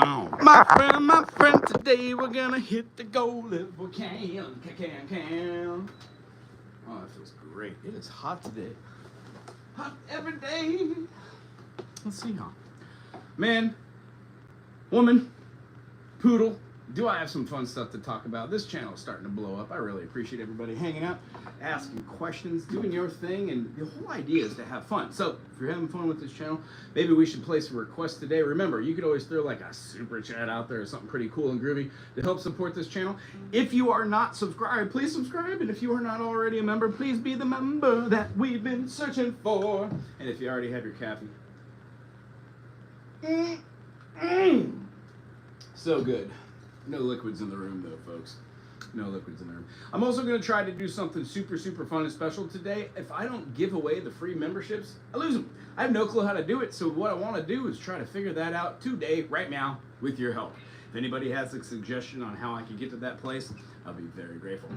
My friend, today we're gonna hit the goal if we can. Oh, that feels great. It is hot today. Hot every day. Let's see how. Man, woman, poodle, do I have some fun stuff to talk about? This channel is starting to blow up. I really appreciate everybody hanging out, asking questions, doing your thing, and the whole idea is to have fun. So if you're having fun with this channel, maybe we should place a request today. Remember, you could always throw like a super chat out there or something pretty cool and groovy to help support this channel. If you are not subscribed, please subscribe. And if you are not already a member, please be the member that we've been searching for. And if you already have your coffee, so good. No liquids in the room though, folks. No liquids in the room. I'm also going to try to do something super fun and special today. If I don't give away the free memberships, I lose them. I have no clue how to do it, so what I want to do is try to figure that out today, right now, with your help. If anybody has a suggestion on how I can get to that place, I'll be very grateful.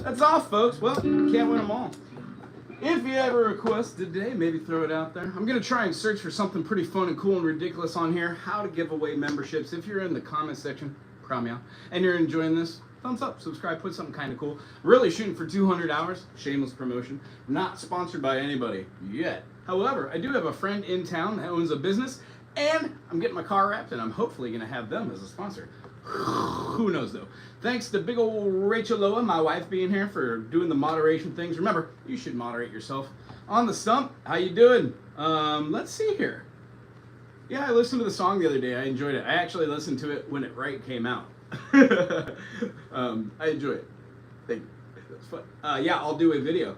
That's all, folks. Well, you can't win them all. If you have a request today, maybe throw it out there. I'm going to try and search for something pretty fun and cool and ridiculous on here. How to give away memberships. If you're in the comment section, and you're enjoying this, thumbs up, subscribe, put something kind of cool. Really shooting for 200 hours. Shameless promotion. Not sponsored by anybody yet. However, I do have a friend in town that owns a business, and I'm getting my car wrapped, and I'm hopefully going to have them as a sponsor. Who knows, though. Thanks to big old Rachel Loa, my wife, being here for doing the moderation things. Remember, you should moderate yourself. On the stump, how you doing? Let's see here. Yeah, I listened to the song the other day. I enjoyed it. I actually listened to it when it came out. I enjoy it. Thank you. That's fun. Yeah, I'll do a video.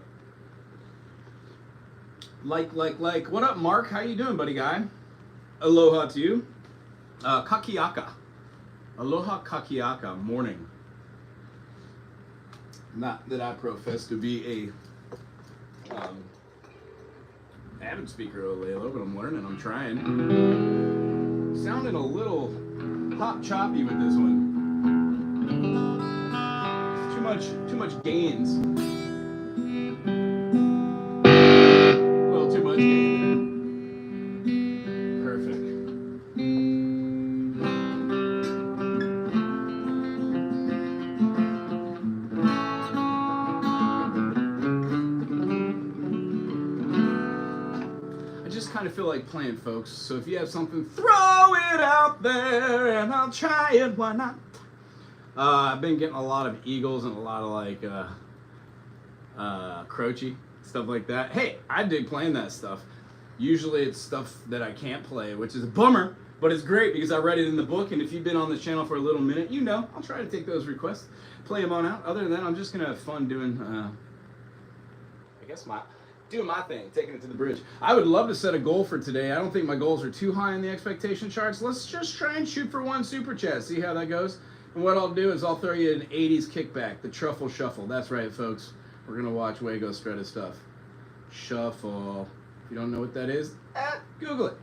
Like. What up, Mark? How you doing, buddy guy? Aloha to you. Kakiaka. Aloha kakiaka. Morning. Not that I profess to be a avid speaker of Layla, but I'm learning. I'm trying. Sounding a little hot choppy with this one. Too much gains. A little too much gain. Perfect. I just kind of feel like playing, folks. So if you have something, throw it out there and I'll try it. Why not? I've been getting a lot of eagles and a lot of like croaky stuff like that. Hey, I dig playing that stuff. Usually it's stuff that I can't play, which is a bummer, but it's great because I read it in the book, and if you've been on the channel for a little minute, you know I'll try to take those requests, play them on out. Other than that, I'm just gonna have fun doing doing my thing, taking it to the bridge. I would love to set a goal for today. I don't think my goals are too high in the expectation charts. Let's just try and shoot for one super chat, see how that goes. And what I'll do is I'll throw you an 80s kickback, the truffle shuffle. That's right, folks. We're going to watch Wago shred his stuff. Shuffle. If you don't know what that is, Google it.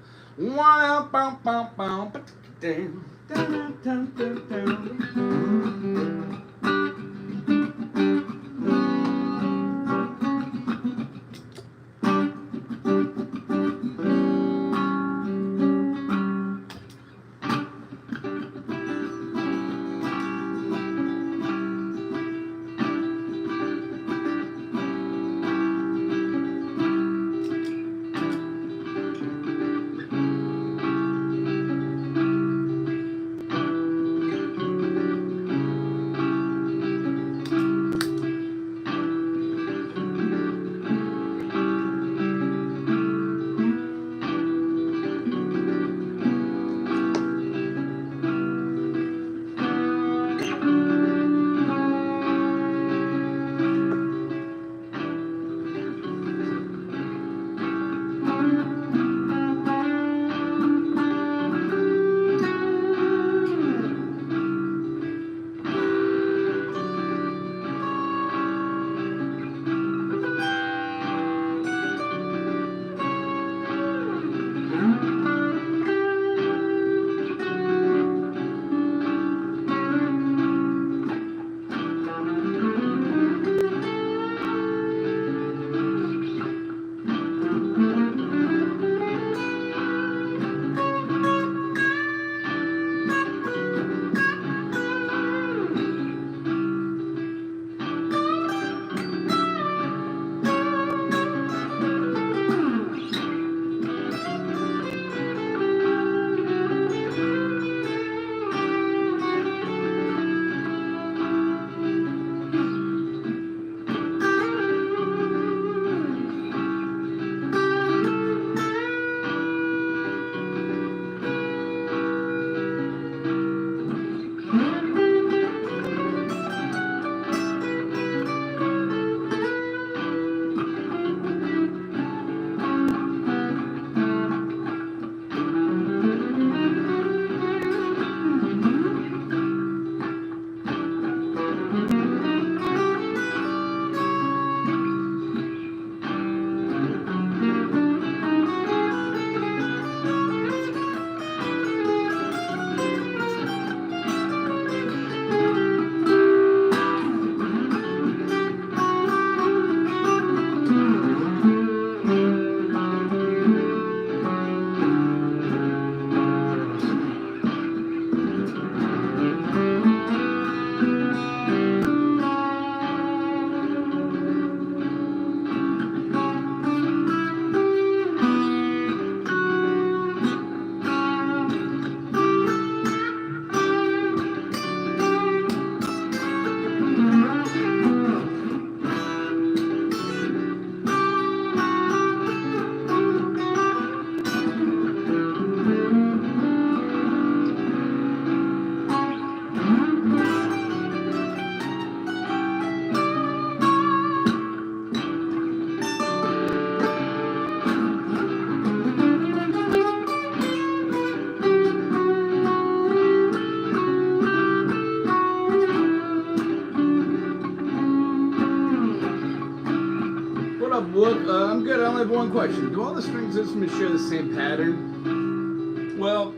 look, I'm good. I only have one question. Do all the strings instruments share the same pattern? Well,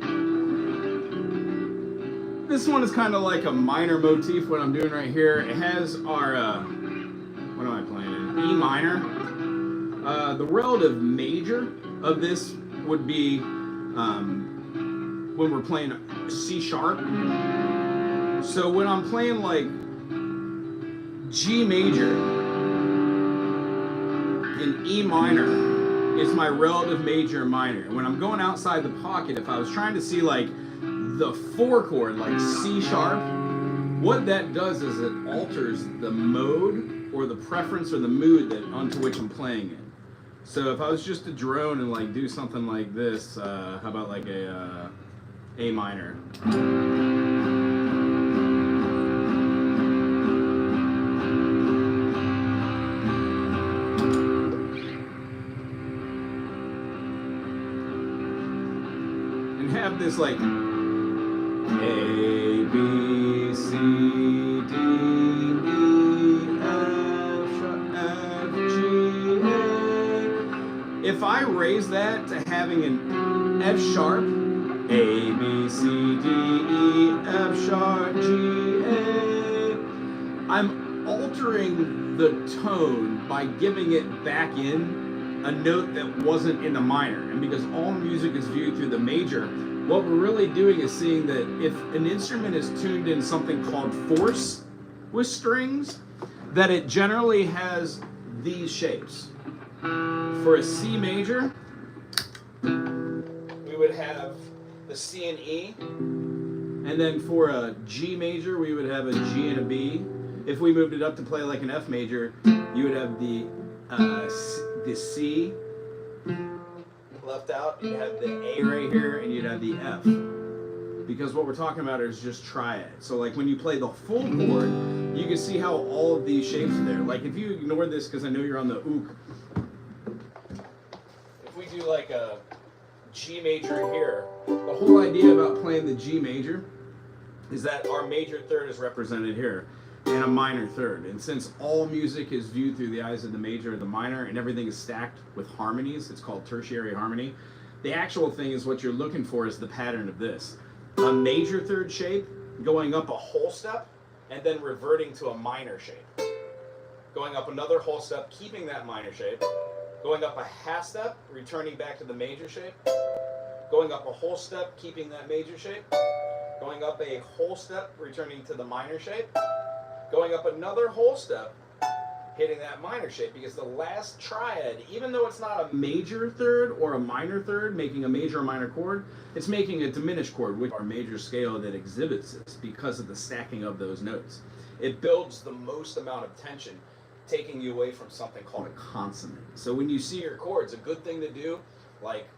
this one is kind of like a minor motif, what I'm doing right here. It has our, what am I playing in? E minor. The relative major of this would be when we're playing C sharp. So when I'm playing like G major in E minor, it's my relative major and minor. And when I'm going outside the pocket, if I was trying to see like the 4 chord, like C sharp, what that does is it alters the mode or the preference or the mood that onto which I'm playing it. So if I was just to drone and like do something like this, how about like a minor? And have this like A, B, C, D, E, F, G, A. If I raise that to having an F sharp, A, B, C, D, E, F sharp, G, A, I'm altering the tone by giving it back in a note that wasn't in the minor. And because all music is viewed through the major, what we're really doing is seeing that if an instrument is tuned in something called force with strings, that it generally has these shapes. For a C major, we would have the C and E. And then for a G major, we would have a G and a B. If we moved it up to play like an F major, you would have the C left out, you'd have the A right here, and you'd have the F. Because what we're talking about is just triad. So like when you play the full chord, you can see how all of these shapes are there. Like if you ignore this, because I know you're on the ook, if we do like a G major here, the whole idea about playing the G major is that our major third is represented here and a minor third. And since all music is viewed through the eyes of the major and the minor and everything is stacked with harmonies, it's called tertiary harmony, the actual thing is what you're looking for is the pattern of this. A major third shape going up a whole step and then reverting to a minor shape. Going up another whole step, keeping that minor shape. Going up a half step, returning back to the major shape. Going up a whole step, keeping that major shape. Going up a whole step, returning to the minor shape. Going up another whole step, hitting that minor shape, because the last triad, even though it's not a major third or a minor third, making a major or minor chord, it's making a diminished chord, which is our major scale that exhibits this because of the stacking of those notes. It builds the most amount of tension, taking you away from something called a consonant. So when you see your chords, a good thing to do, like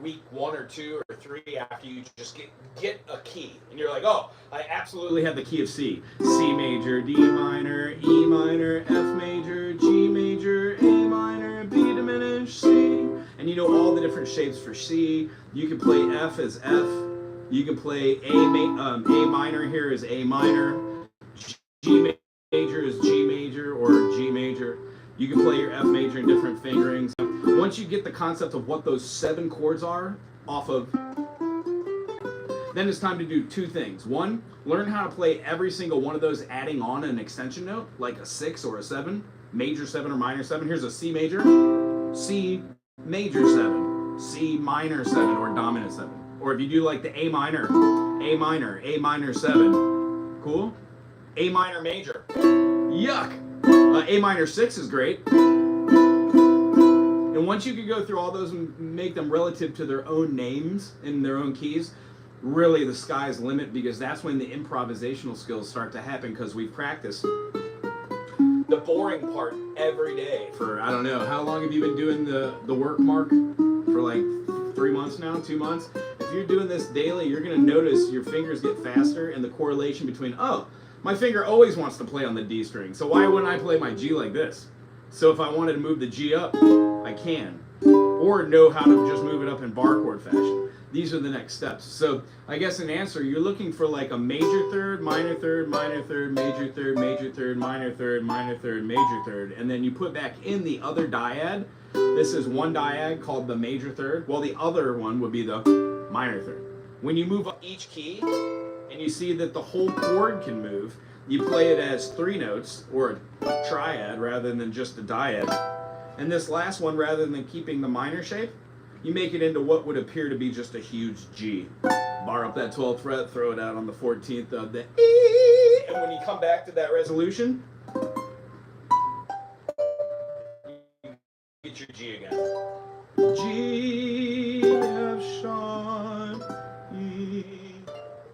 week 1 or 2 or 3 after you just get a key and you're like, oh, I absolutely have the key of C. C major, D minor, E minor, F major, G major, A minor, B diminished, C. And you know all the different shapes for C. You can play F as F. You can play A minor here as A minor. G major is G major or G major. You can play your F major in different fingerings. Once you get the concept of what those 7 chords are off of, then it's time to do 2 things. 1, learn how to play every single one of those adding on an extension note, like a 6 or a 7, major 7 or minor 7. Here's a C major, C major 7, C minor 7 or dominant 7. Or if you do like the A minor, A minor, A minor 7, cool? A minor major, yuck! A minor 6 is great. And once you can go through all those and make them relative to their own names and their own keys, really the sky's the limit, because that's when the improvisational skills start to happen, because we've practiced the boring part every day for, I don't know, how long have you been doing the work, Mark? For like 3 months now, 2 months? If you're doing this daily, you're going to notice your fingers get faster and the correlation between, oh, my finger always wants to play on the D string, so why wouldn't I play my G like this? So if I wanted to move the G up, I can. Or know how to just move it up in bar chord fashion. these are the next steps. So I guess in answer, you're looking for like a major third, minor third, minor third, major third, major third, minor third, minor third, major third, and then you put back in the other dyad. This is one dyad called the major third. Well, the other one would be the minor third. When you move up each key and you see that the whole chord can move, you play it as 3 notes or a triad rather than just a dyad. And this last one, rather than keeping the minor shape, you make it into what would appear to be just a huge G. Bar up that 12th fret, throw it out on the 14th of the E, and when you come back to that resolution, you get your G again. G, F sharp, E,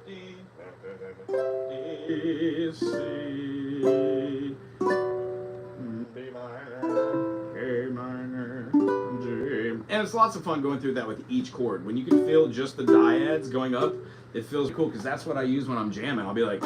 D, C, B minor, A minor, G. And it's lots of fun going through that with each chord. When you can feel just the dyads going up, it feels cool because that's what I use when I'm jamming. I'll be like,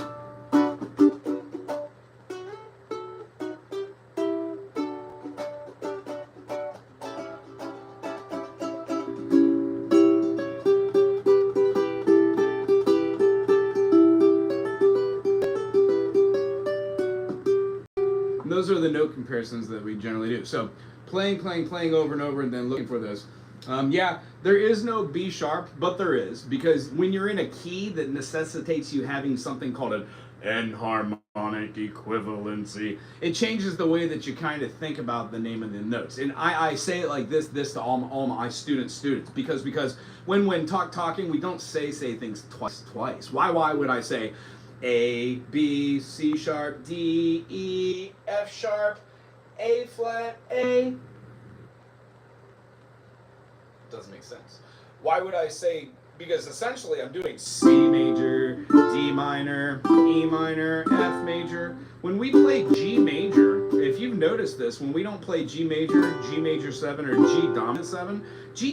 those are the note comparisons that we generally do. So playing over and over and then looking for those. Yeah, there is no B sharp, but there is, because when you're in a key that necessitates you having something called an enharmonic equivalency, it changes the way that you kind of think about the name of the notes. And I say it like this to all my students, because when talking, we don't say things twice. Why would I say A, B, C sharp, D, E, F sharp, A flat, A? Doesn't make sense. Why would I say, because essentially I'm doing C major, D minor, E minor, F major. When we play G major, if you've noticed this, when we don't play G major 7, or G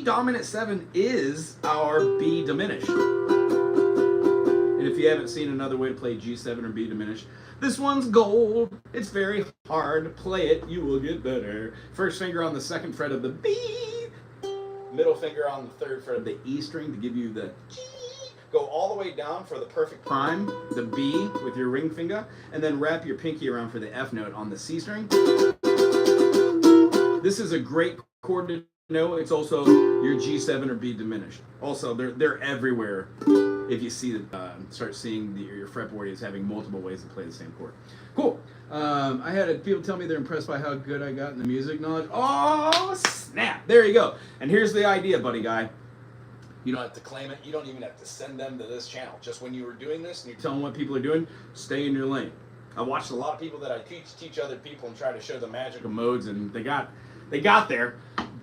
dominant 7 is our B diminished. And if you haven't seen another way to play G7 or B diminished, this one's gold. It's very hard. Play it, you will get better. First finger on the 2nd fret of the B. Middle finger on the 3rd fret of the E string to give you the G. Go all the way down for the perfect prime, the B with your ring finger, and then wrap your pinky around for the F note on the C string. This is a great chord to know. It's also your G7 or B diminished. Also, they're everywhere. If you see start seeing your fretboard is having multiple ways to play the same chord. Cool. I had people tell me they're impressed by how good I got in the music knowledge. Oh, snap. There you go. And here's the idea, buddy guy. You don't have to claim it. You don't even have to send them to this channel. Just when you were doing this and you're telling what people are doing, stay in your lane. I watched a lot of people that I teach other people and try to show the magic of modes, and they got there.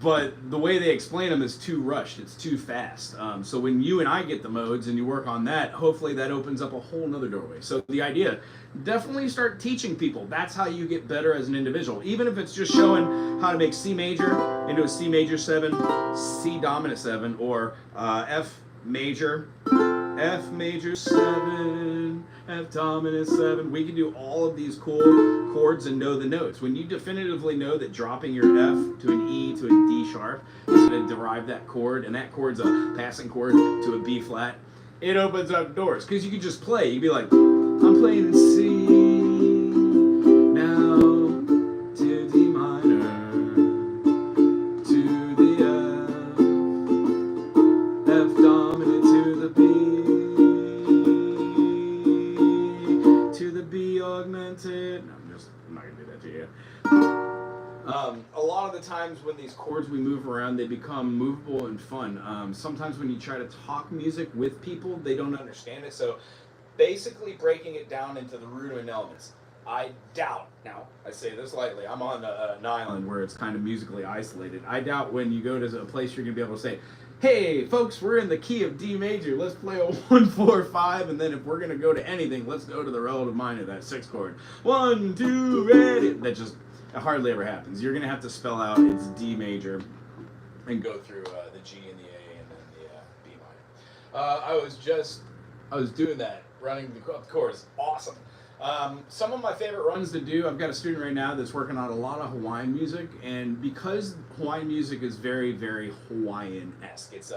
But the way they explain them is too rushed. It's too fast. So when you and I get the modes and you work on that, hopefully that opens up a whole nother doorway. So the idea, definitely start teaching people. That's how you get better as an individual. Even if it's just showing how to make C major into a C major 7, C dominant 7, or F major 7, F dominant 7. We can do all of these cool chords and know the notes. When you definitively know that dropping your F to an E to a D sharp is going to derive that chord, and that chord's a passing chord to a B flat, it opens up doors. Because you can just play. You'd be like, I'm playing in C now to D minor to the F, F dominant to the B, augmented. No, I'm not gonna do that to you. A lot of the times when these chords we move around, they become movable and fun. Sometimes when you try to talk music with people, they don't understand it. So basically breaking it down into the rudiment elements. I doubt, now I say this lightly, I'm on an island where it's kind of musically isolated. I doubt when you go to a place you're gonna be able to say, hey folks, we're in the key of D major, let's play a 1, 4, 5, and then if we're gonna go to anything, let's go to the relative minor, that 6th chord. 1, 2, ready. That just, it hardly ever happens. You're gonna have to spell out it's D major and go through the G and the A and then the B minor. I was doing that, running the chords, awesome. Some of my favorite runs to do, I've got a student right now that's working on a lot of Hawaiian music, and because Hawaiian music is very, very Hawaiian-esque, it's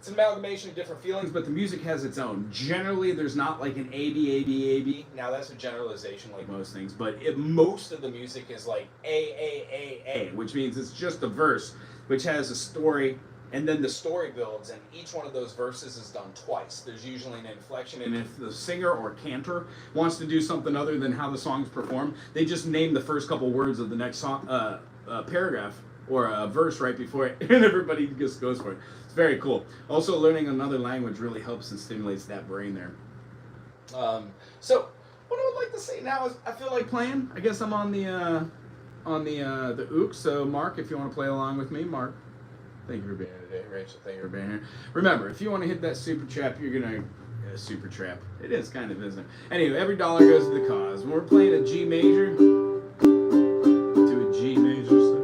It's an amalgamation of different feelings, but the music has its own. Generally, there's not like an A, B, A, B, A, B. Now, that's a generalization like most things, but most of the music is like A, which means it's just a verse, which has a story, and then the story builds, and each one of those verses is done twice. There's usually an inflection, and if the singer or cantor wants to do something other than how the song's performed, they just name the first couple words of the next song, paragraph, or a verse right before it, and everybody just goes for it. It's very cool. Also, learning another language really helps and stimulates that brain there. So, what I would like to say now is, I feel like playing. I guess I'm on the ook. So, Mark, if you want to play along with me, Mark. Thank you for being here today, Rachel. Thank you for being here. Remember, if you want to hit that super trap, you're gonna super trap. It is kind of, isn't it? Anyway, every dollar goes to the cause. When we're playing a G major to a G major. So.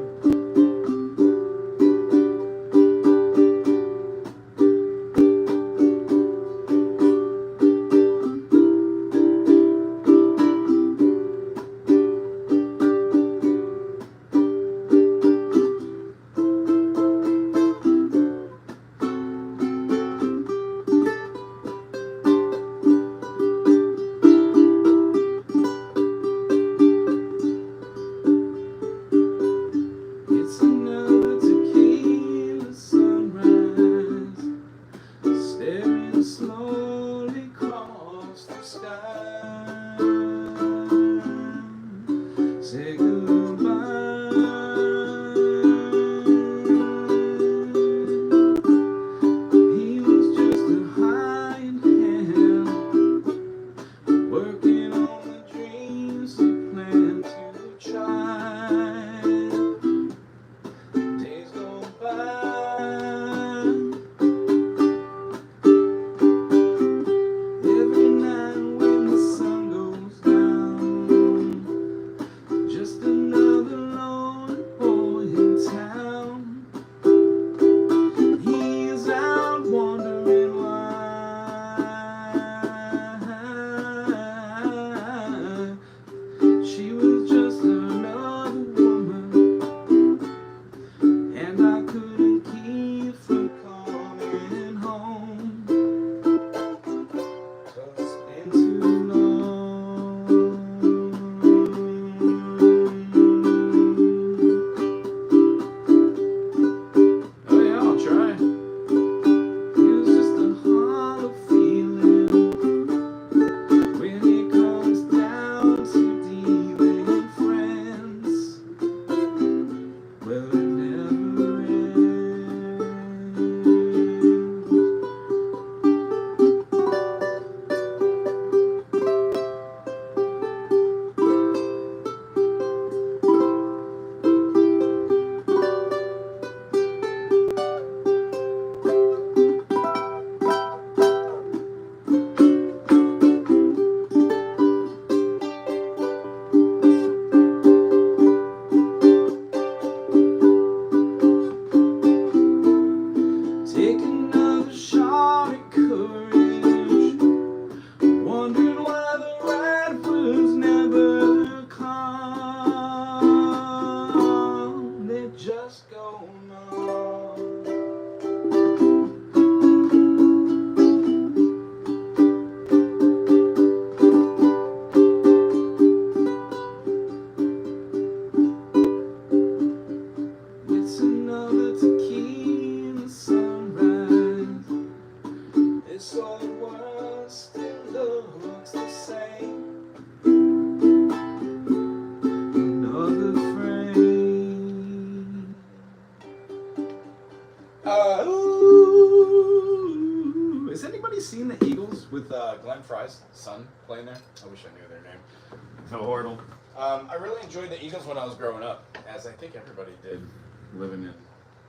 Has anybody seen the Eagles with Glenn Fry's son playing there? I wish I knew their name. So horrible. I really enjoyed the Eagles when I was growing up, as I think everybody did, living in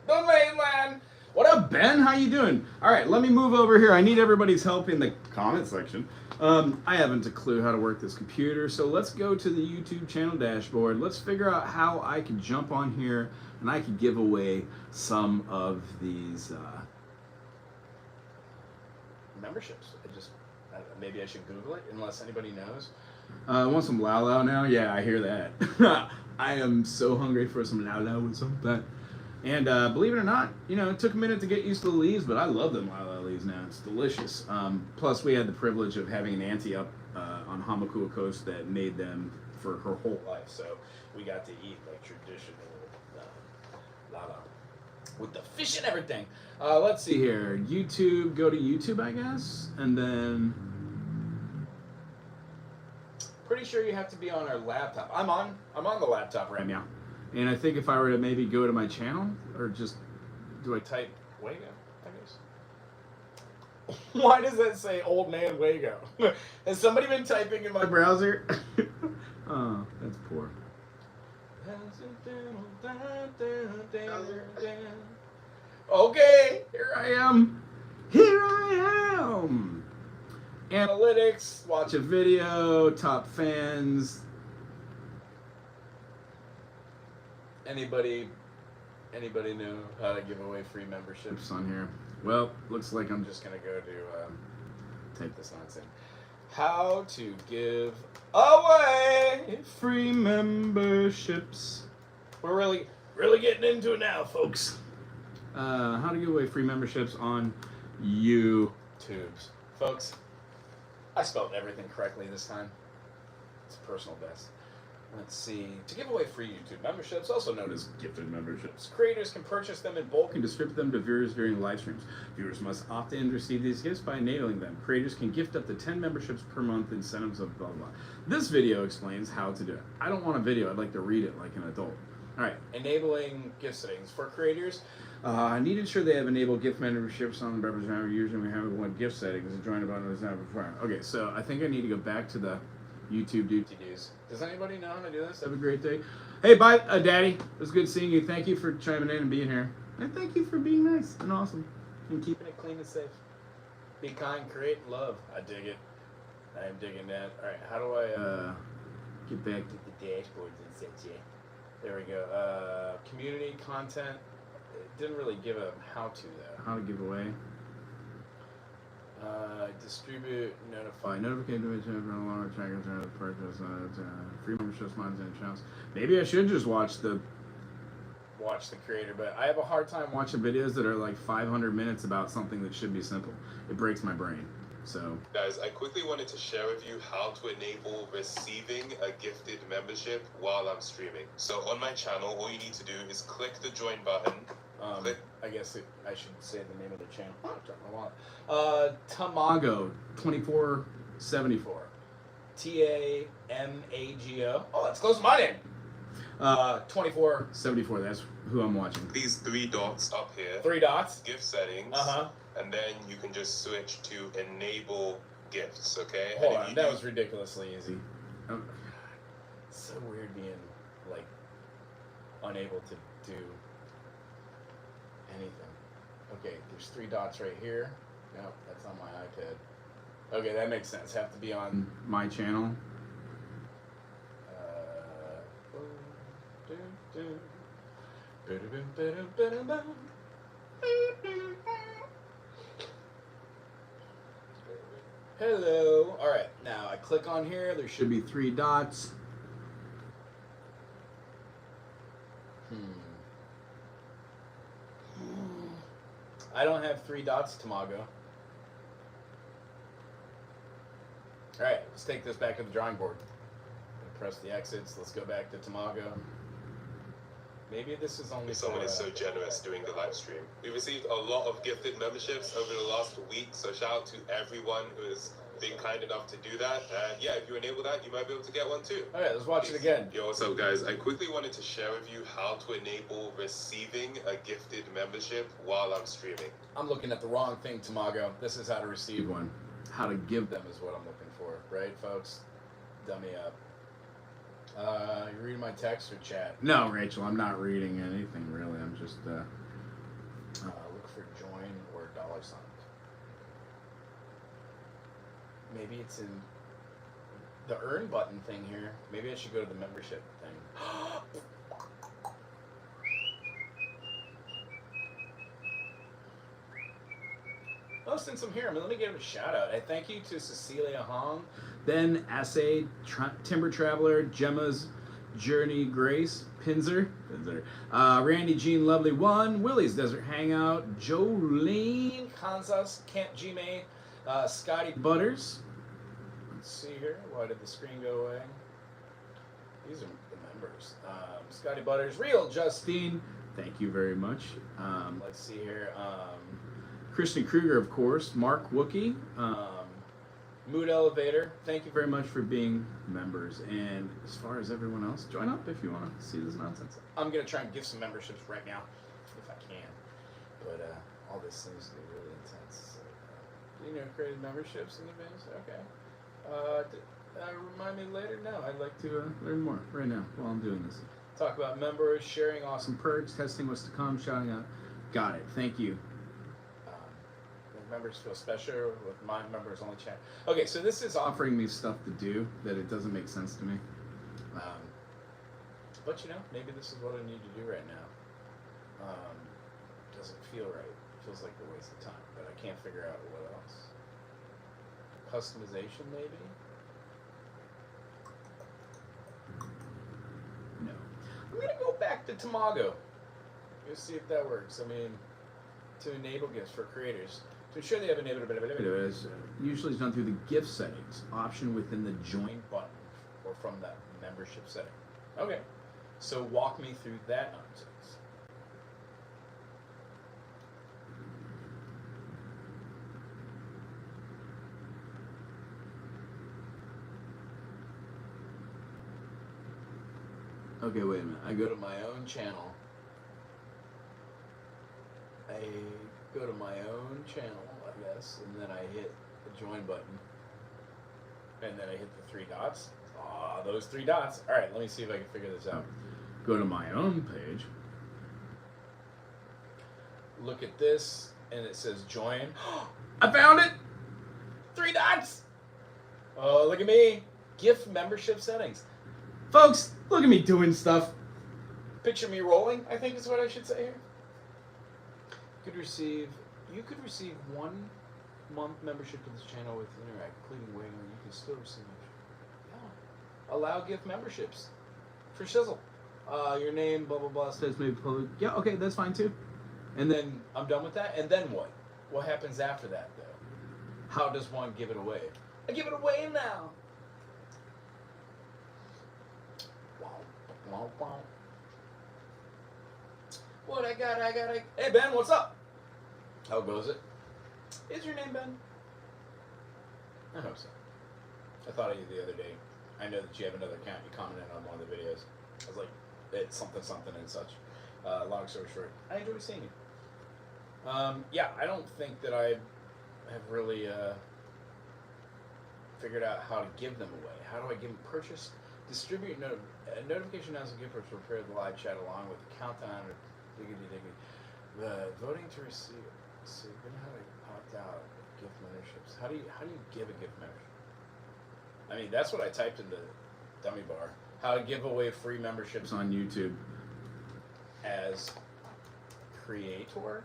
the mainland. What up, Ben? How you doing? All right, let me move over here. I need everybody's help in the comment section. I haven't a clue how to work this computer, so let's go to the YouTube channel dashboard. Let's figure out how I can jump on here and I can give away some of these memberships. Maybe I should Google it, unless anybody knows. I want some Lao Lao now? Yeah, I hear that. I am so hungry for some Lao Lao with something. And believe it or not, you know, it took a minute to get used to the leaves, but I love them Lila leaves now. It's delicious. Plus, we had the privilege of having an auntie up on Hamakua Coast that made them for her whole life. So we got to eat like traditional Lala with the fish and everything. Let's see here. YouTube, go to YouTube, I guess. And then pretty sure you have to be on our laptop. I'm on the laptop right now. And I think if I were to maybe go to my channel, or just, do I type Wago, I guess? Why does that say old man Wago? Has somebody been typing in my browser? Oh, that's poor. Okay, here I am. Here I am. Analytics, watch a video, top fans. Anybody know how to give away free memberships on here? Well, looks like I'm just gonna go to take this nonsense. How to give away free memberships. We're really getting into it now, folks. How to give away free memberships on YouTube. Folks, I spelled everything correctly this time. It's a personal best. Let's see. To give away free YouTube memberships, also known as gifted memberships, creators can purchase them in bulk and distribute them to viewers during live streams. Viewers must opt in to receive these gifts by enabling them. Creators can gift up to 10 memberships per month, incentives of blah, blah. This video explains how to do it. I don't want a video. I'd like to read it like an adult. All right. Enabling gift settings. For creators, need to ensure they have enabled gift memberships on the representative. Usually we have one gift settings. The join button is not required. Okay, so I think I need to go back to the YouTube duties. Does anybody know how to do this? Have a great day. Hey, bye, Daddy. It was good seeing you. Thank you for chiming in and being here. And thank you for being nice and awesome and keeping it clean and safe. Be kind, create, and love. I dig it. I am digging that. All right, how do I get back to the dashboards and such? There we go. Community content. It didn't really give a how-to though. How to give away. Distribute, notify, notification for lower trackers and purchase, free memberships, mines and channels. Maybe I should just watch the creator, but I have a hard time watching videos that are like 500 minutes about something that should be simple. It breaks my brain. So, guys, I quickly wanted to share with you how to enable receiving a gifted membership while I'm streaming. So on my channel, all you need to do is click the join button. I guess I should say the name of the channel. Tamago 2474. Tamago. Oh, that's close to my name. 2474. That's who I'm watching. These 3 dots up here. 3 dots. Gift settings. And then you can just switch to enable gifts. Okay. Hold on. That was ridiculously easy. Oh, it's so weird being like unable to do anything. Okay, there's 3 dots right here. Nope, that's on my iPad. Okay, that makes sense. Have to be on my channel. Hello. All right, now I click on here. There should be 3 dots. I don't have 3 dots, Tamago. Alright, let's take this back to the drawing board. Press the exits. Let's go back to Tamago. Maybe this is only someone is so generous doing the live stream. We received a lot of gifted memberships over the last week, so shout out to everyone who has been kind enough to do that. And yeah, if you enable that, you might be able to get one too. Alright, let's watch it again. Yo, what's up guys? I quickly wanted to share with you how to enable receiving a gifted membership while I'm streaming. I'm looking at the wrong thing, Tamago. This is how to receive one. How to give them is what I'm looking for, right, folks? Dummy up. You reading my text or chat? No, Rachel, I'm not reading anything really. I'm just look for join or $. Maybe it's in the earn button thing here. Maybe I should go to the membership thing. Oh, since I'm here, let me give a shout out. I thank you to Cecilia Hong, Ben Assay, Timber Traveler, Gemma's Journey Grace, Pinzer, Randy Jean Lovely 1, Willie's Desert Hangout, Jolene, Kansas, Camp Jime, Scotty Butters. Let's see here. Why did the screen go away? These are the members. Scotty Butters, Real Justine, thank you very much. Let's see here. Christian Kruger, of course. Mark Wookie. Mood Elevator, thank you very much for being members. And as far as everyone else, join up if you want to see this nonsense. I'm going to try and give some memberships right now, if I can. But all this seems to be really intense. So, created memberships in advance? Okay. Remind me later? No, I'd like to learn more right now while I'm doing this. Talk about members, sharing awesome perks, testing what's to come, shouting out. Got it. Thank you. Members feel special with my members only chat. Okay, so this is offering me stuff to do that it doesn't make sense to me. But maybe this is what I need to do right now. Doesn't feel right. It feels like a waste of time, but I can't figure out what else. Customization, maybe? No. I'm gonna go back to Tamago. Let's see if that works. To enable gifts for creators. To ensure they have enabled usually is done through the gift settings option within the join button or from that membership setting. Okay, so walk me through that nonsense. Okay, wait a minute. I go to my own channel. Go to my own channel, I guess, and then I hit the join button, and then I hit the 3 dots. Those 3 dots. All right, let me see if I can figure this out. Go to my own page. Look at this, and it says join. I found it! 3 dots! Oh, look at me. Gift membership settings. Folks, look at me doing stuff. Picture me rolling, I think is what I should say here. You could receive 1 month membership to this channel with Interact, including Wago. You can still receive membership. Yeah. Allow gift memberships for Shizzle. Your name, blah blah blah, says maybe public. Yeah, okay, that's fine too. And then I'm done with that. And then what? What happens after that, though? How does one give it away? I give it away now. Wow. What I got. Hey, Ben, what's up? How goes it? Is your name Ben? I hope so. I thought of you the other day. I know that you have another account. You commented on one of the videos. I was like, it's something and such. Long story short, I enjoy seeing you. Yeah, I don't think that I have really figured out how to give them away. How do I give them purchase? Distribute notification as a gift or prepare the live chat along with the countdown or diggity. The voting to receive. See, then how do I opt out of gift memberships? How do you give a gift membership? That's what I typed in the dummy bar. How to give away free memberships on YouTube as creator.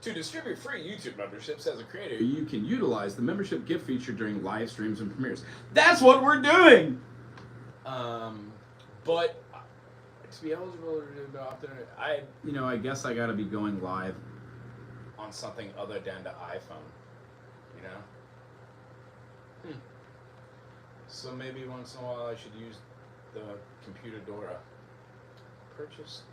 To distribute free YouTube memberships as a creator, you can utilize the membership gift feature during live streams and premieres. That's what we're doing! But to be eligible to opt in, I guess I gotta be going live on something other than the iPhone, So maybe once in a while I should use the computer Dora. Purchase.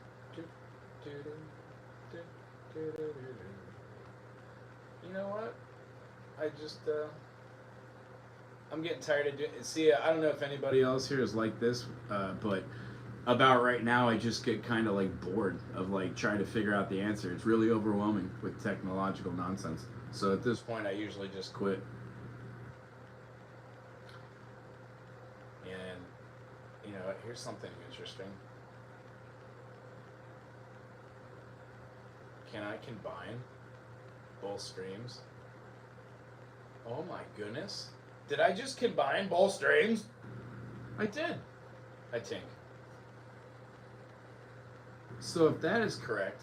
You know what? I'm getting tired of doing it. See, I don't know if anybody else here is like this, but about right now I just get kind of like bored of like trying to figure out the answer. It's really overwhelming with technological nonsense. So at this point I usually just quit. And here's something interesting. Can I combine both streams? Oh my goodness. Did I just combine both streams? I did. I think. So if that is correct,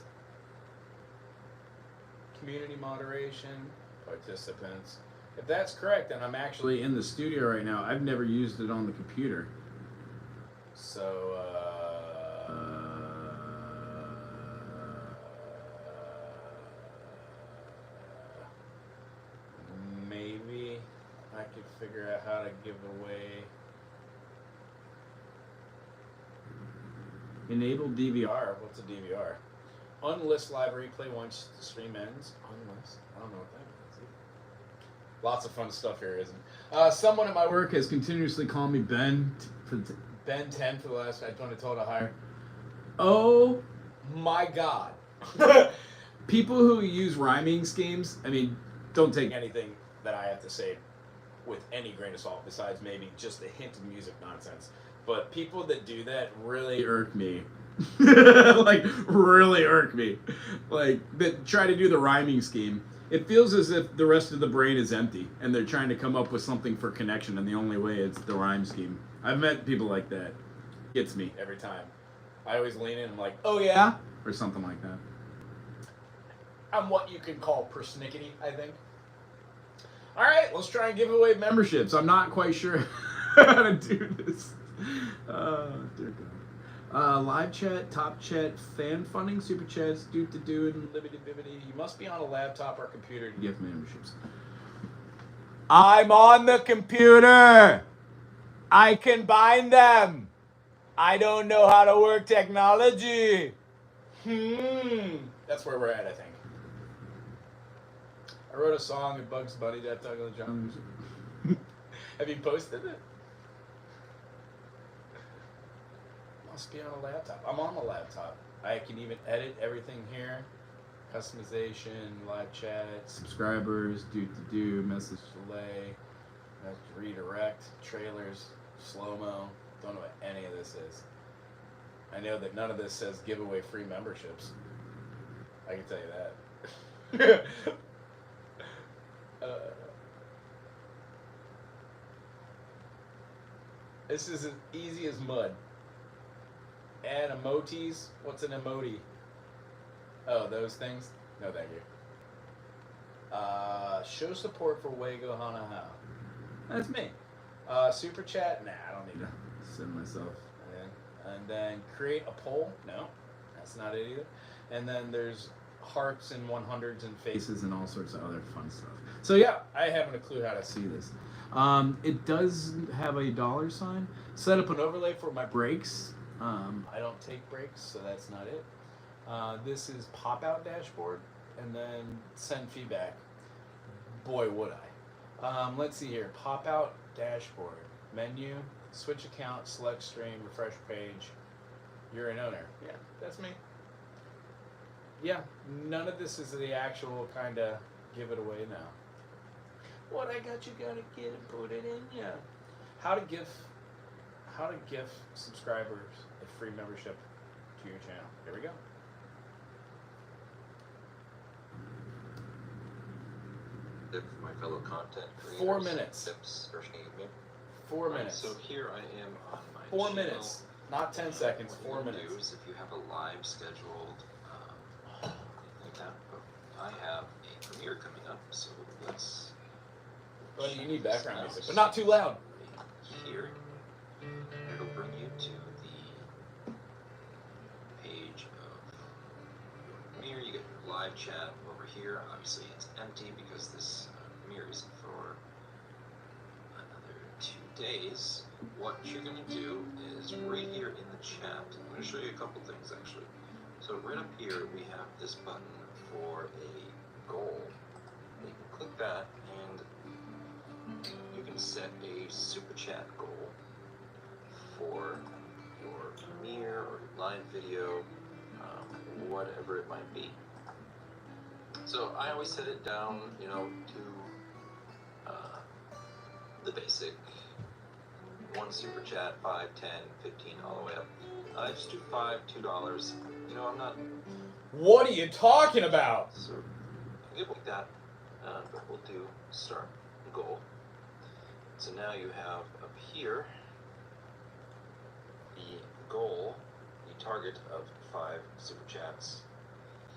community moderation, participants, If that's correct, then I'm actually in the studio right now. I've never used it on the computer. So, maybe I could figure out how to give away. Enable DVR. What's a DVR? Unlist live replay once the stream ends. Unlist. I don't know what that means. Lots of fun stuff here, isn't? Someone at my work has continuously called me Ben 10 for the last. I told to hire. Oh my God! People who use rhyming schemes. I mean, don't take anything that I have to say with any grain of salt, besides maybe just a hint of music nonsense. But people that do that really irk me. Like, really irk me. Like, that try to do the rhyming scheme. It feels as if the rest of the brain is empty, and they're trying to come up with something for connection, and the only way is the rhyme scheme. I've met people like that. Gets me every time. I always lean in and I'm like, oh yeah? Or something like that. I'm what you could call persnickety, I think. All right, let's try and give away memberships. I'm not quite sure how to do this. Dear God. Live chat, top chat, fan funding, super chats, do and libbity bibbity. You must be on a laptop or computer to give memberships. I'm on the computer. I can bind them. I don't know how to work technology. That's where we're at, I think. I wrote a song at Bugs Bunny that Doug John music. Have you posted it? Must be on a laptop. I'm on the laptop. I can even edit everything here. Customization, live chat, subscribers, do, message delay, redirect, trailers, slow-mo. Don't know what any of this is. I know that none of this says give away free memberships. I can tell you that. This is as easy as mud. Add emojis. What's an emoji? Oh, those things? No, thank you. Show support for Wago Hana Hou. That's me. Super chat? Nah, I don't need to send myself. And then create a poll? No, that's not it either. And then there's hearts and 100s and faces and all sorts of other fun stuff. So yeah, I haven't a clue how to see this. It does have a $sign. Set up an overlay for my breaks. I don't take breaks, so that's not it. This is pop-out dashboard, and then send feedback. Boy, would I. Let's see here. Pop-out dashboard. Menu. Switch account. Select stream. Refresh page. You're an owner. Yeah, that's me. Yeah, none of this is the actual kind of give it away now. What I got, you gotta get and put it in ya. How to give subscribers a free membership to your channel. Here we go. My fellow content creators. 4 minutes. Tips for me. 4 minutes. So here I am on my 4 channel. minutes. Not 10 seconds. 4 What minutes. do is if you have a live scheduled, like that, I have a premiere coming up, so let's. Well, you need background music, but not too loud. Here, it'll bring you to the page of your premiere. You get your live chat over here. Obviously, it's empty because this premiere isn't for another 2 days. What you're going to do is right here in the chat. I'm going to show you a couple things actually. So right up here, we have this button for a goal. You can click that and you can set a super chat goal for your premiere or your live video, whatever it might be. So I always set it down, to the basic 1 super chat, 5, 10, 15, all the way up. I just do $5, $2. I'm not. What are you talking about? So I'll get like that, but we'll do start goal. So now you have up here the goal, the target of 5 super chats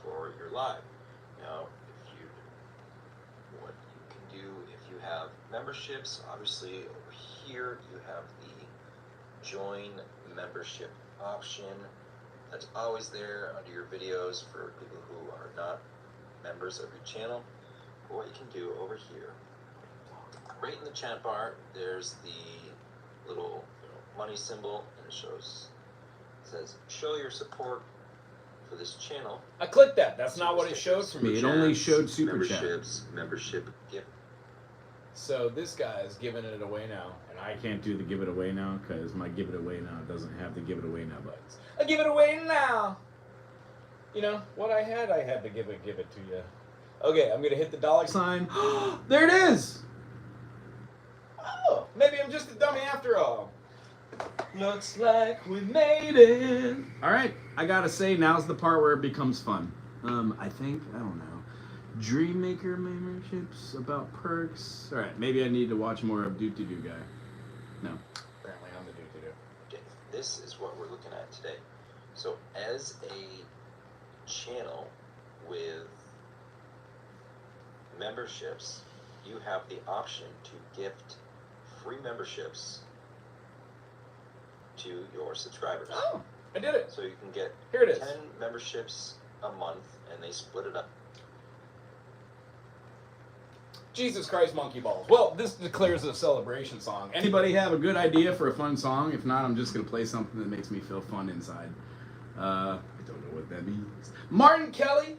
for your live. Now, what you can do if you have memberships. Obviously, over here you have the join membership option. That's always there under your videos for people who are not members of your channel. But what you can do over here, right in the chat bar, there's the little money symbol, and it says show your support for this channel. I clicked that. That's not what it showed for me. It only showed super chat. Membership gift. So this guy is giving it away now, and I can't do the give it away now because my give it away now doesn't have the give it away now buttons. I give it away now. You know what I had to give it to you. Okay, I'm gonna hit the dollar sign. There it is. Oh, maybe I'm just a dummy after all. Looks like we made it. All right, I gotta say, now's the part where it becomes fun. I don't know. Dreammaker memberships, about perks. All right, maybe I need to watch more of Doo-Doo Guy. No. Apparently I'm the Doo-Doo. Okay, this is what we're looking at today. So as a channel with memberships, you have the option to gift free memberships to your subscribers. Oh, I did it. So you can get Here it is. 10 memberships a month, and they split it up. Jesus Christ, monkey balls. Well, this declares a celebration song. Anybody have a good idea for a fun song? If not, I'm just gonna play something that makes me feel fun inside. I don't know what that means. Martin, Kelly,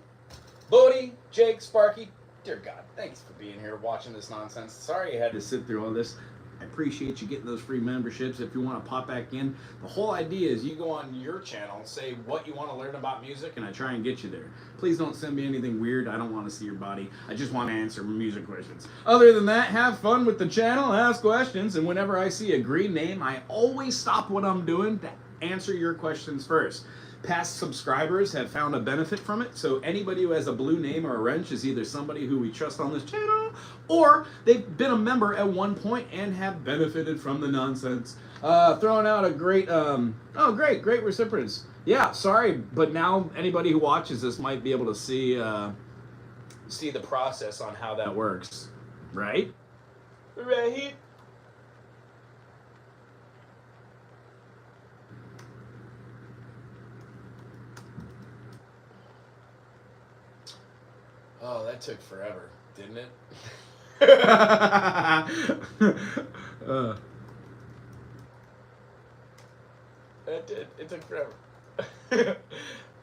Bodie, Jake, Sparky. Dear God, thanks for being here watching this nonsense. Sorry you had To sit through all this. I appreciate you getting those free memberships. If you want to pop back in, the whole idea is you go on your channel, say what you want to learn about music, and I try and get you there. Please don't send me anything weird. I don't want to see your body. I just want to answer music questions. Other than that, have fun with the channel, ask questions, and whenever I see a green name, I always stop what I'm doing to answer your questions first. Past subscribers have found a benefit from it, so anybody who has a blue name or a wrench is either somebody who we trust on this channel, or they've been a member at one point and have benefited from the nonsense. Throwing out a great, great recipients. Yeah, sorry, but now anybody who watches this might be able to see the process on how that works, right? right. Oh, that took forever, didn't it? It did. It took forever.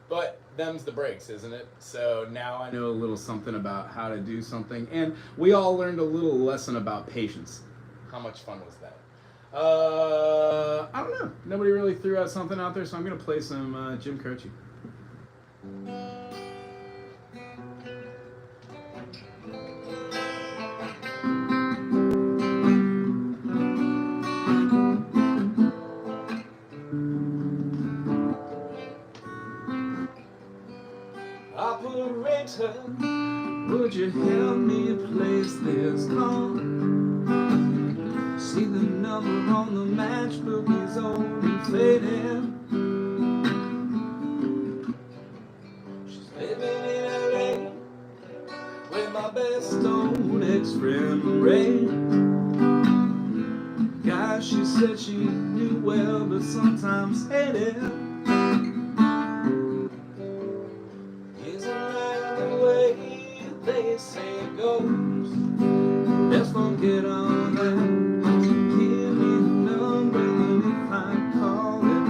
But them's the breaks, isn't it? So now I know. Know a little something about how to do something, and we all learned a little lesson about patience. How much fun was that? I don't know. Nobody really threw out something out there, so I'm gonna play some Jim Croce. Operator, Would you help me place this call? See the number on the matchbook is old and faded. She's living in LA with my best old ex-friend Ray. Guy she said she knew well, but sometimes hated. They say it goes. Let's forget all that. Give me the number, and if I call it,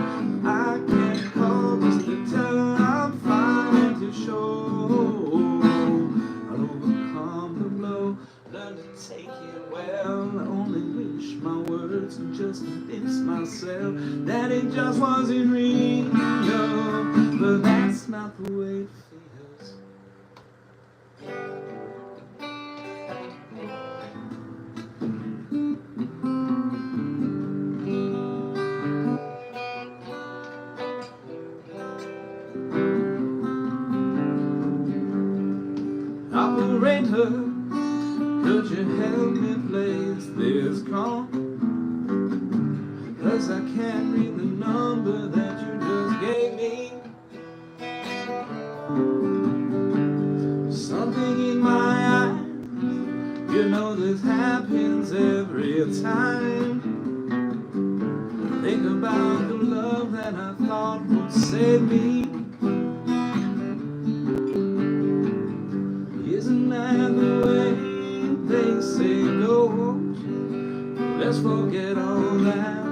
I can't call just to tell her I'm fine and to show I'll overcome the blow, learn to take it well. I only wish my words would just convince myself that it just wasn't real, but that's not the way it feels. Operator, could you help me place this call? 'Cause I can't read the number that you just gave me. Something in my eyes You know this happens every time. Think about the love that I thought would save me. Isn't that the way they say it goes? Let's forget all that.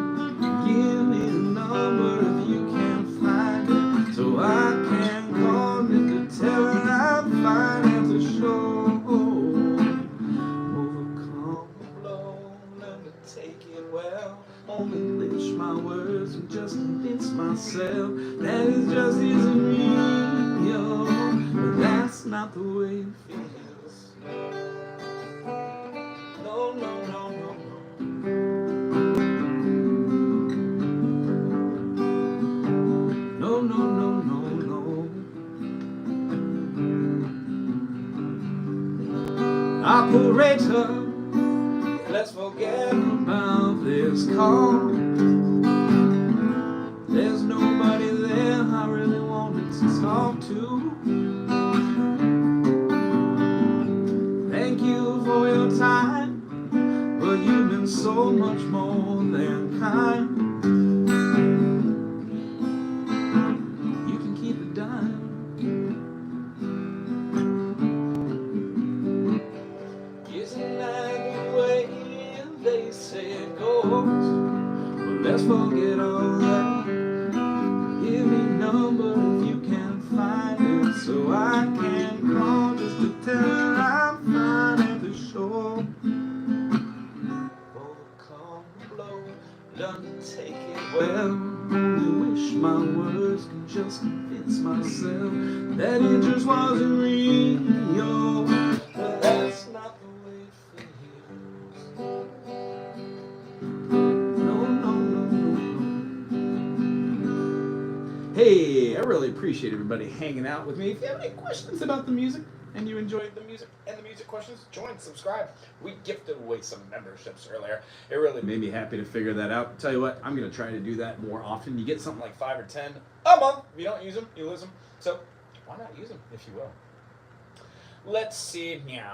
Give me the number if you can't find it, so I can call it to tell her I'm fine and to show. Overcome the blow, learn to take it well. Only clinch my words and just convince myself that it just isn't real. But that's not the way it feels. No, no, no, no, no. No, no, no, no, no. Operator, let's forget about this call. There's nobody there I really wanted to talk to. Thank you for your time, but you've been so much more than kind. You can keep it dime. Isn't that the way they say it goes? Well, let's forget all that. Give me a number if you can find it, so I can call just to tell her I'm fine at the shore. Overcome the blow, learn to take it well. Only wish my words could just convince myself that it just wasn't real. But that's not the way it feels. No, no, no, no, no. Hey, I really appreciate everybody hanging out with me. If you have any questions about the music and you enjoyed the music and the music questions, join, subscribe. We gifted away some memberships earlier. It really made me happy to figure that out. Tell you what, I'm going to try to do that more often. You get something like 5 or 10 a month. If you don't use them, you lose them. So why not use them if you will? Let's see. Yeah.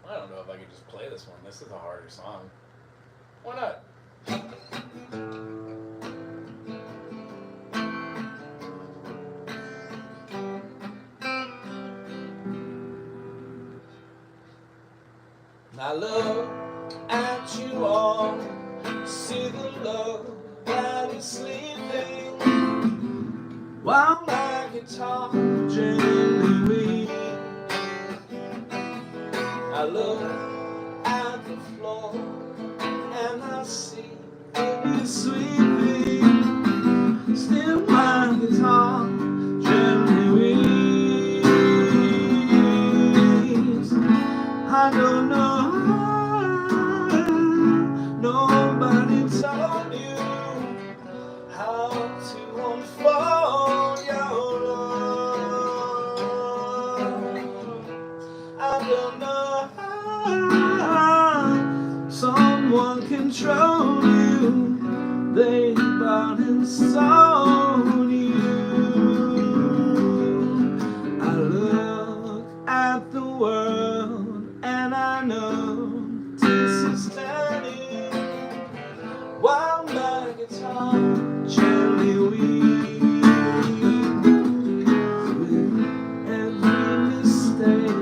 I don't know if I could just play this one. This is a harder song. Why not? I look at you all, see the love that is sleeping, while my guitar gently weeps. I look at the floor and I see it is sweeping, still my guitar gently weeps. I don't know. Nobody told you how to unfold your love. I don't know how someone control you. They bought and sold you. I look at the world and I know this is turning, while my guitar gently weeps. With every mistake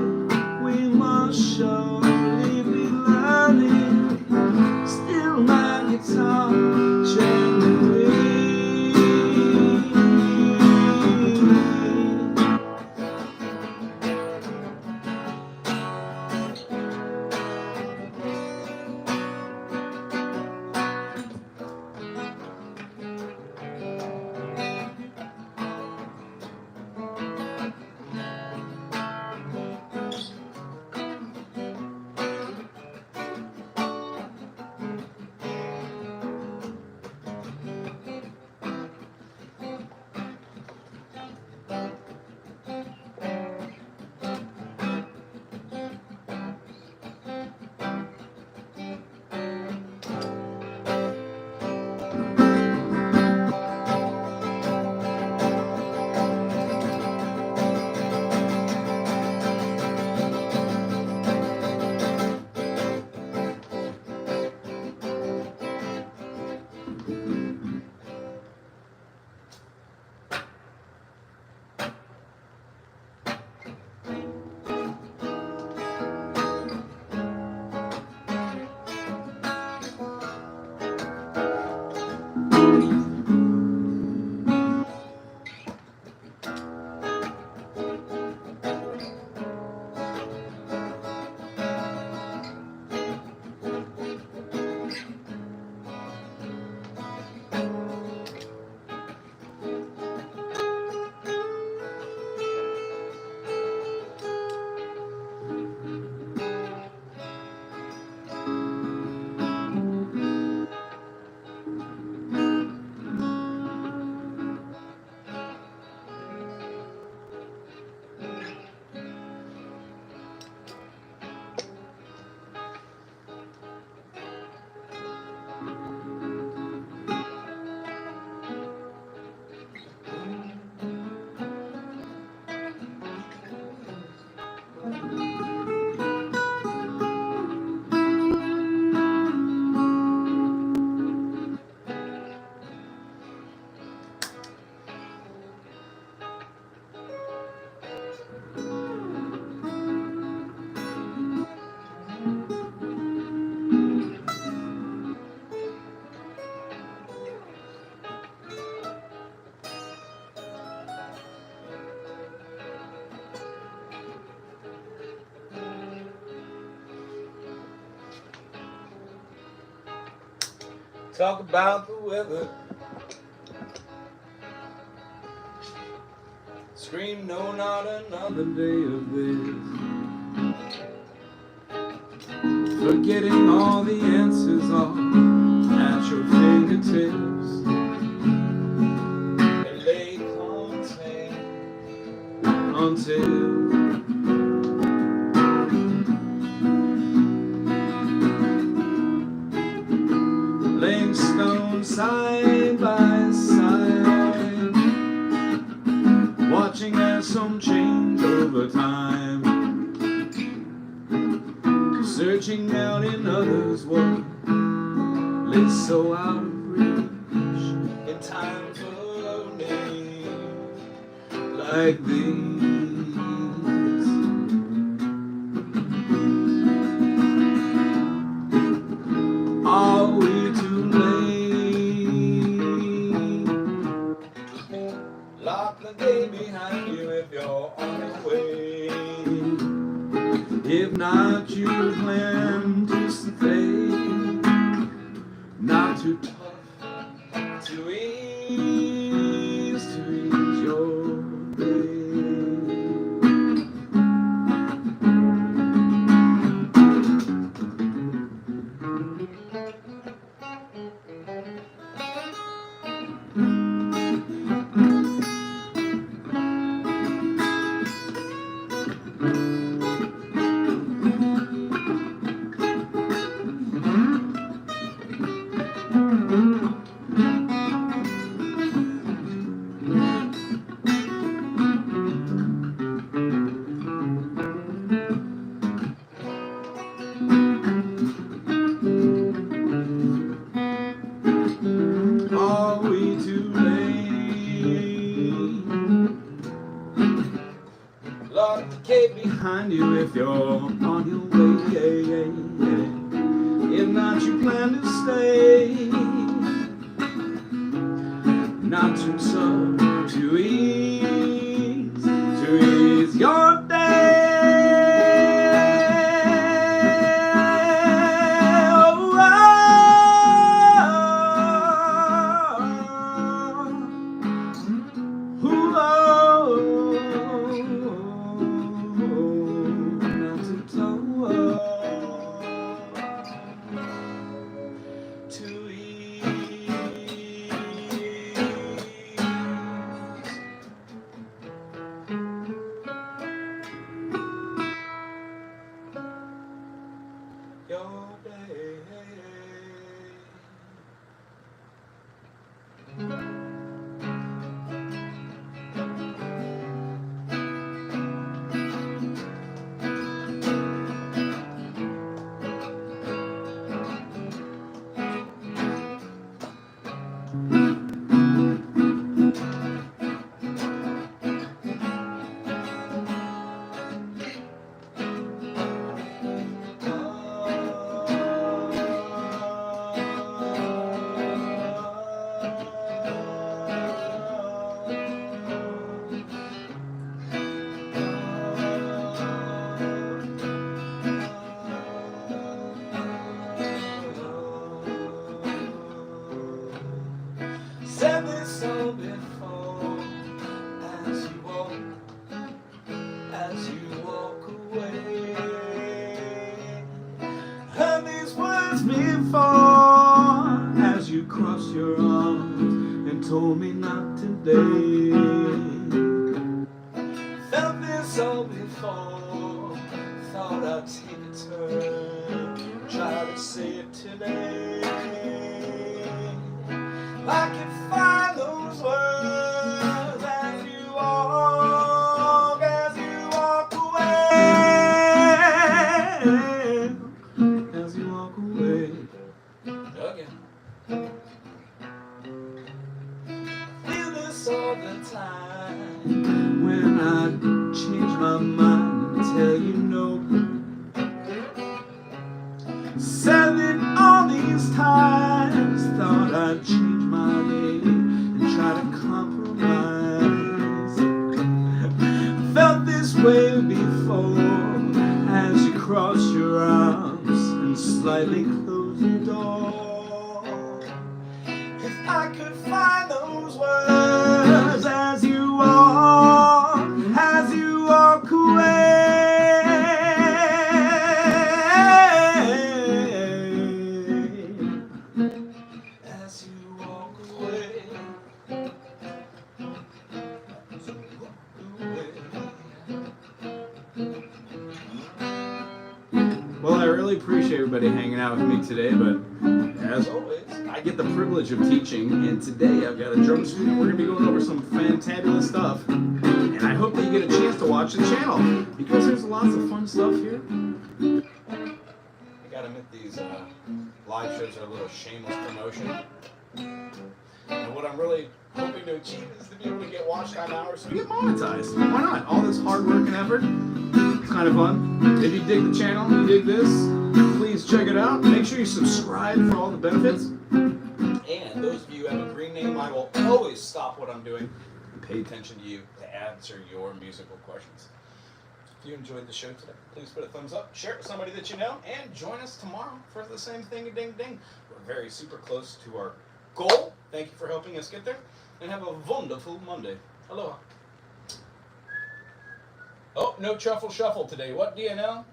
we must surely be learning, still my guitar gently weeps. talk about the weather. Scream, no, not another day of this. Forgetting all the answers are at your fingertips. And lay content until laying stone side by side, watching as some change over time, searching out in others what lay so out of reach in times of need like these. Are we too late? Lock the gate behind you if you're on your way. If not, you plan to stay. Not too tough to ease your day. Are we too late? Lock the gate behind you if you're on your way. If not, you plan to stay. Not too tough to ease your day. Your day. Said this all before, as you walk away. Heard these words before, as you cross your arms and told me not today. Felt this all before, thought I'd take a turn, try to say it today. I can find those words as you walk away, as you walk away. Again. Feel this all the time when I change my mind and tell you no. Said it all these times, thought I'd change my name and try to compromise. Felt this way before, as you cross your arms and slightly close the door. I could find those words as you walk away. As you walk away. Well, I really appreciate everybody hanging out with me today, but as always, I get the privilege of teaching, and today I've got a drum student. We're going to be going over some fantabulous stuff, and I hope that you get a chance to watch the channel, because there's lots of fun stuff here. I gotta admit, these live shows are a little shameless promotion, and what I'm really hoping to achieve is to be able to get watch time hours so we get monetized. Why not? All this hard work and effort. It's kind of fun. If you dig the channel, you dig this, please check it out. Make sure you subscribe for all the benefits. And those of you who have a green name, I will always stop what I'm doing and pay attention to you to answer your musical questions. If you enjoyed the show today, please put a thumbs up, share it with somebody that you know, and join us tomorrow for the same thing, a ding ding. We're very super close to our goal. Thank you for helping us get there, and have a wonderful Monday. Aloha. Oh, no truffle shuffle today. What do you know?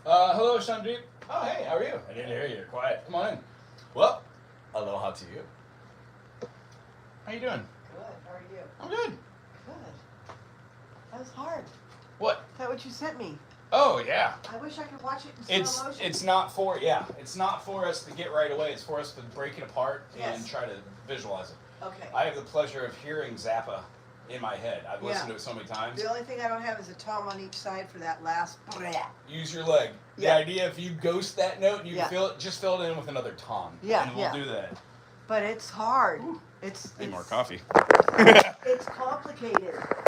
Hello, Sandeep. Oh, hey, how are you? I didn't hear you. You're quiet. Come on in. Well, aloha to you. How you doing? Good. How are you? I'm good. Good. That was hard. What? Is that what you sent me? Oh, yeah. I wish I could watch it in slow motion. It's not for us to get right away. It's for us to break it apart and try to visualize it. Okay. I have the pleasure of hearing Zappa in my head. I've listened to it so many times. The only thing I don't have is a tom on each side for that last. Use your leg. The Yeah. idea, if you ghost that note and you Yeah. feel it, just fill it in with another tom. Yeah, And we'll yeah. do that. But it's hard. Need more coffee. It's complicated.